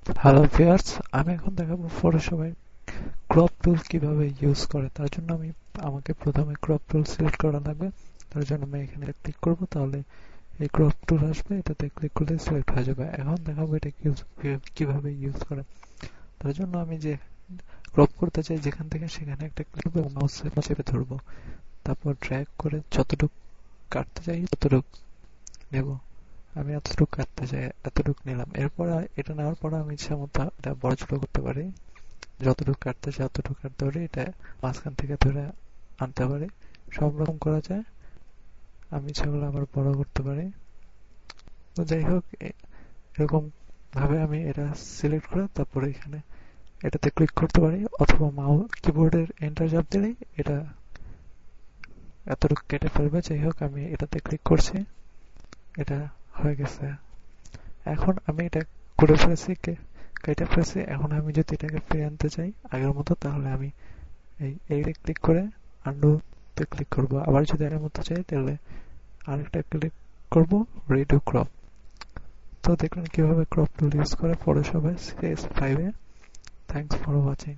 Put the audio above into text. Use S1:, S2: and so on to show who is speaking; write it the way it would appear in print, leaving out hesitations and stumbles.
S1: Hello viewers, আমি এখন দেখাবো ফটোশপে ক্রপ টুল কিভাবে ইউজ করে। তার জন্য আমাকে প্রথমে ক্রপ টুল সিলেক্ট করা লাগবে। তার জন্য আমি এখানে ক্লিক করব, তাহলে এই ক্রপ টুল আসবে, এটাতে ক্লিক করলে সিলেক্ট হয়ে যাবে। এখন দেখাবো এটা কিভাবে ইউজ করে। তার জন্য আমি যে ক্রপ করতে চাই যেখান থেকে সেখানে একটা ক্লিক করব, মাউস চেপে ধরবো, তারপর ড্র্যাগ করে যতটুকু কাটতে চাই ততটুকু নেব। আমি এতটুকু কাটতে চাই, এতটুকু নিলাম। এরপর এটা নেওয়ার পর আমি ইচ্ছা মতো এটা বড় ছোট করতে পারি, যতটুকু কাটতে চাই ততটুকু কাটতে পারি, এটা মাঝখান থেকে ধরে আনতে পারি, সব রকম করা যায়। আমি ইচ্ছা করলে আবার বড় করতে পারি। তো যাই হোক, এরকম ভাবে আমি এটা সিলেক্ট করে তারপরে এখানে এটাতে ক্লিক করতে পারি, অথবা কিবোর্ডের এন্টার চাপ দিলেই এটা এতটুকু কেটে ফেলবে। যাই হোক, আমি এটাতে ক্লিক করছি, এটা হয়ে গেছে। এখন আমি এটা করে ফেলেছি, কেটে ফেলেছি। এখন আমি যদি এটাকে ফিরে আনতে চাই আগের মতো, তাহলে আমি এইটা ক্লিক করে আন্ডু তে ক্লিক করব। আবার যদি আগের মতো চাই তাহলে আরেকটা ক্লিক করব, রিডু ক্রপ। তো দেখলেন কিভাবে ক্রপ টুল ইউজ করে ফটোশপে CS5 A. Thanks for watching.